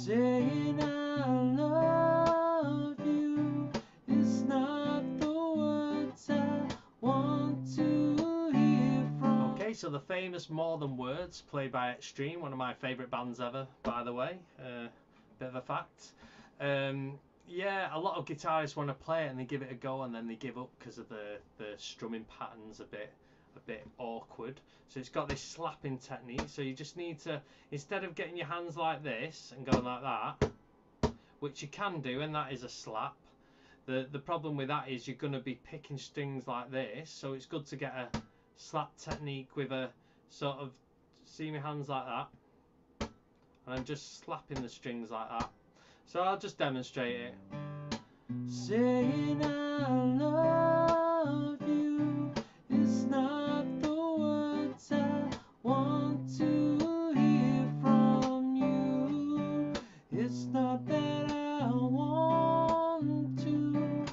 saying I love you is not the words I want to hear from. Okay, so the famous More Than Words, played by Extreme, one of my favourite bands ever, by the way. Bit of a fact. Yeah, a lot of guitarists want to play it and they give it a go and then they give up because of the strumming patterns a bit awkward. So it's got this slapping technique, so you just need to, instead of getting your hands like this and going like that, which you can do, and that is a slap, the problem with that is you're going to be picking strings like this, so it's good to get a slap technique with a sort of, see my hands like that, and I'm just slapping the strings like that. So I'll just demonstrate it. Saying I love you is not the words I want to hear from you. It's not that I want to,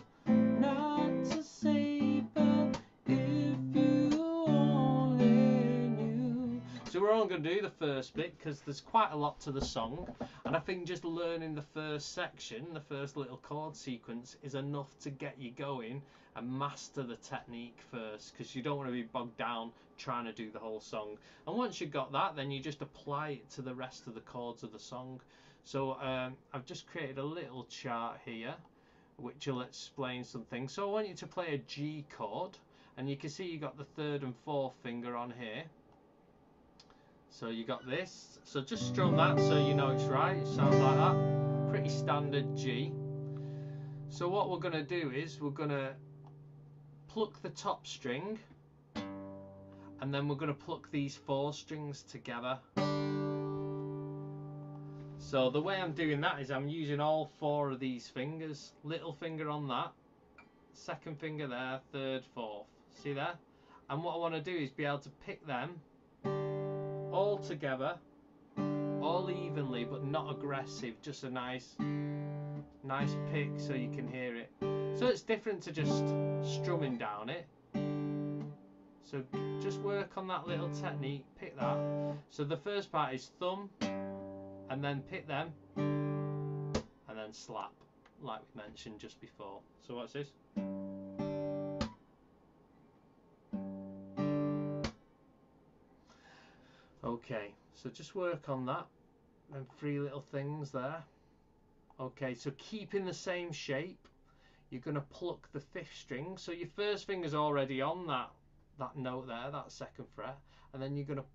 not to say, but if you only knew. So we're only going to do the first bit because there's quite a lot to the song, and I think just learning the first section, the first little chord sequence, is enough to get you going and master the technique first, because you don't want to be bogged down trying to do the whole song. And once you've got that, then you just apply it to the rest of the chords of the song. So I've just created a little chart here which will explain something. So I want you to play a G chord, and you can see you got the third and fourth finger on here. So you got this, so just strum that so you know it's right. It sounds like that, pretty standard G. So what we're going to do is we're going to pluck the top string, and then we're going to pluck these four strings together. So the way I'm doing that is I'm using all four of these fingers, little finger on that, second finger there, third, fourth, see there? And what I want to do is be able to pick them all together, all evenly, but not aggressive, just a nice pick so you can hear it. So it's different to just strumming down it. So just work on that little technique, pick that. So the first part is thumb, and then pick them, and then slap, like we mentioned just before. So what's this? Okay, so just work on that, and three little things there. Okay, so keeping the same shape, you're going to pluck the fifth string. So your first finger's already on that note there, that second fret, and then you're going to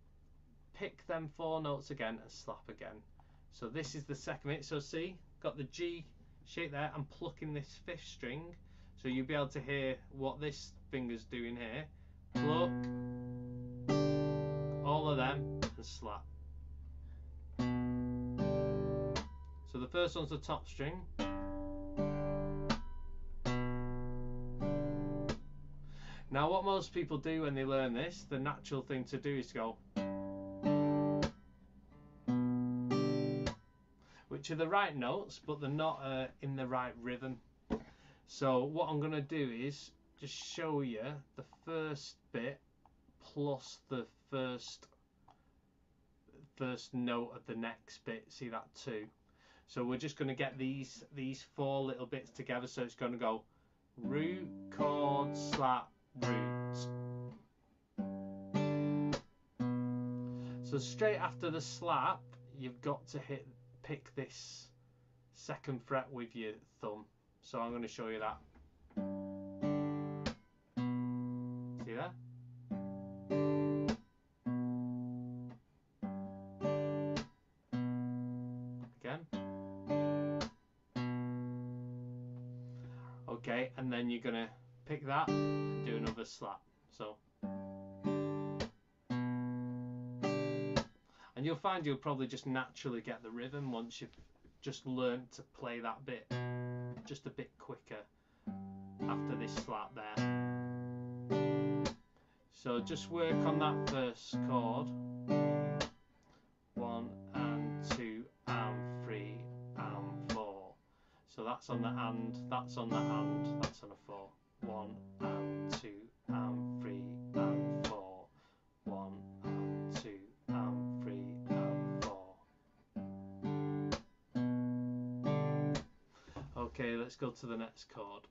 pick them four notes again and slap again. So this is the second bit. So see, got the G shape there. I'm plucking this fifth string, so you'll be able to hear what this finger's doing here. Pluck all of them and slap. So the first one's the top string. Now what most people do when they learn this, the natural thing to do is to go, which are the right notes, but they're not in the right rhythm. So what I'm going to do is just show you the first bit plus the first note of the next bit. See that two? So we're just going to get these four little bits together. So it's going to go root, chord, slap, root. So straight after the slap, you've got to pick this second fret with your thumb. So I'm going to show you that. See that? Again. Okay, and then you're going to pick that and do another slap. So, and you'll find you'll probably just naturally get the rhythm once you've just learned to play that bit just a bit quicker after this slap there. So just work on that first chord. 1 and 2 and 3 and 4. So that's on the and, that's on the and, that's on a 4. 1 and 2 and 3 and 4. 1 and 2 and 3 and 4. Okay, let's go to the next chord.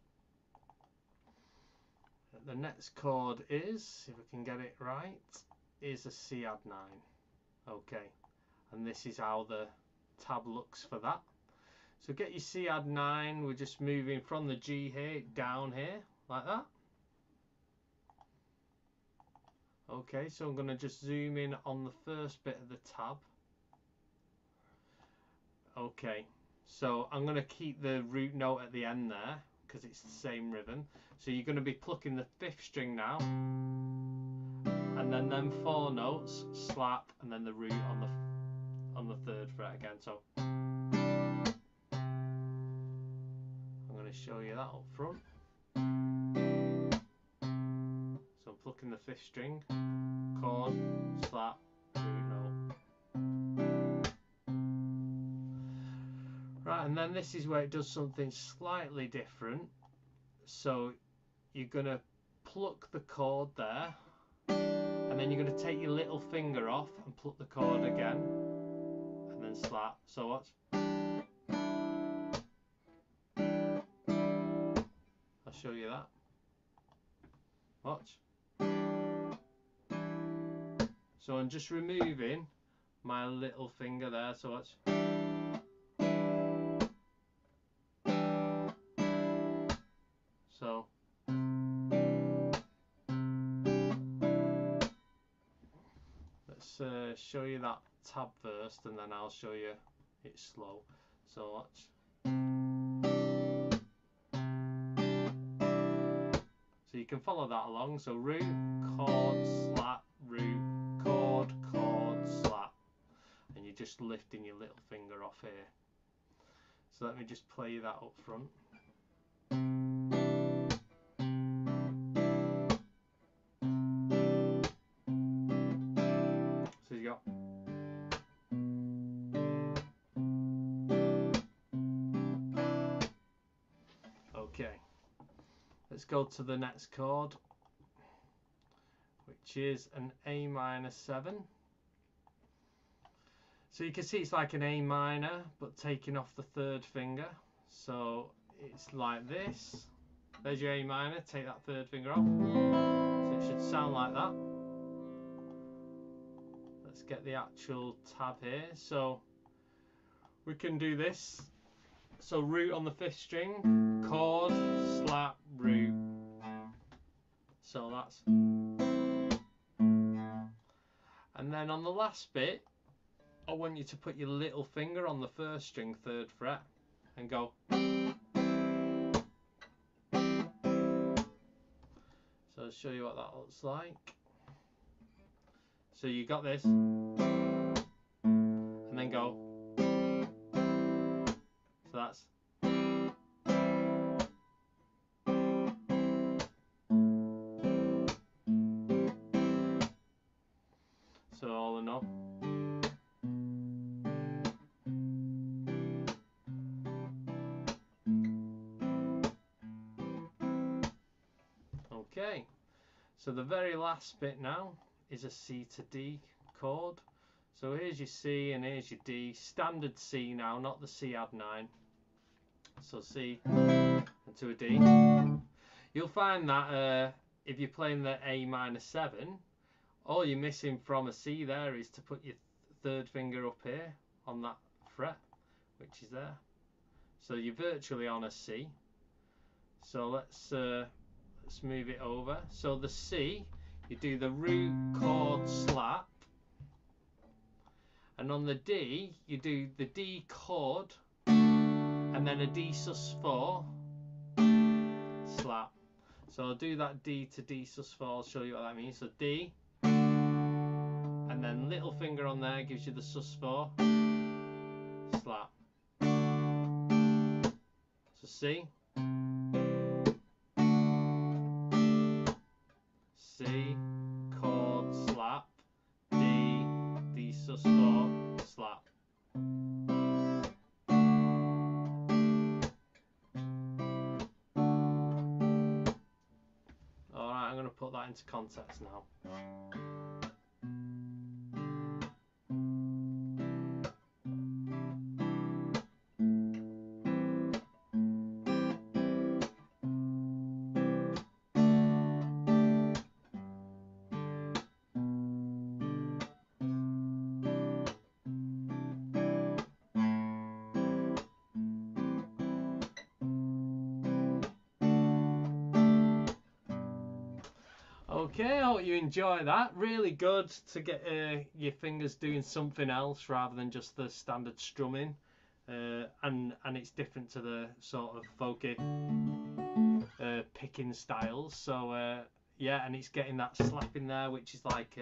The next chord is, if I can get it right, is a C add 9. Okay, and this is how the tab looks for that. So get your C add 9, we're just moving from the G here down here, like that. Okay, so I'm going to just zoom in on the first bit of the tab. Okay, so I'm going to keep the root note at the end there because it's the same rhythm. So you're going to be plucking the 5th string now, and then them 4 notes, slap, and then the root on the 3rd fret again. So I'm going to show you that up front. So I'm plucking the 5th string, chord, slap, root note. Right, and then this is where it does something slightly different. So you're going to pluck the chord there, and then you're going to take your little finger off and pluck the chord again, and then slap. So watch. I'll show you that. Watch. So I'm just removing my little finger there, so watch. So let's show you that tab first, and then I'll show you it slow. So watch. So you can follow that along. So root, chord, slap, root, chord, slap, and you're just lifting your little finger off here. So let me just play that up front. So you got. Okay, let's go to the next chord, which is an A minor 7. So you can see it's like an A minor, but taking off the 3rd finger. So it's like this. There's your A minor, take that 3rd finger off. So it should sound like that. Let's get the actual tab here. So we can do this. So root on the 5th string, chord, slap, root. So that's. And then on the last bit, I want you to put your little finger on the 1st string, 3rd fret, and go. So I'll show you what that looks like. So you got this, and then go. So that's. So all in all. Okay, so the very last bit now is a C to D chord. So here's your C and here's your D. Standard C now, not the C add 9. So C and to a D. You'll find that if you're playing the A minor 7, all you're missing from a C there is to put your 3rd finger up here on that fret, which is there. So you're virtually on a C. So let's move it over. So the C, you do the root, chord, slap, and on the D you do the D chord and then a D sus4 slap. So I'll do that D to D sus4, I'll show you what that means. So D, and then little finger on there gives you the sus4 slap. So C, C, chord, slap, D, D sus4, slap. Alright, I'm going to put that into context now. Okay, I hope you enjoy that. Really good to get your fingers doing something else rather than just the standard strumming. And it's different to the sort of folky picking styles. So yeah, and it's getting that slap in there, which is like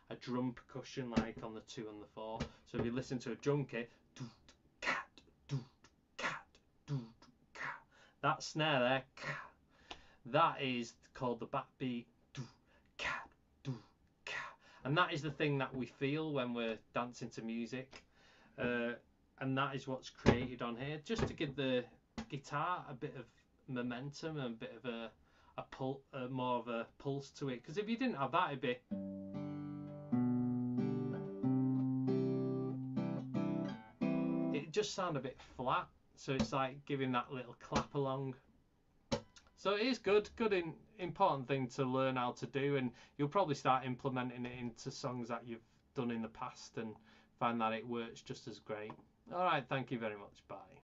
a drum percussion, like on the 2 and the 4. So if you listen to a drum kit, that snare there, that is called the backbeat. And that is the thing that we feel when we're dancing to music. And that is what's created on here, just to give the guitar a bit of momentum and a bit of more of a pulse to it. Because if you didn't have that, it'd be. It just sound a bit flat. So it's like giving that little clap along. So it is good, important thing to learn how to do, and you'll probably start implementing it into songs that you've done in the past and find that it works just as great. All right, thank you very much. Bye.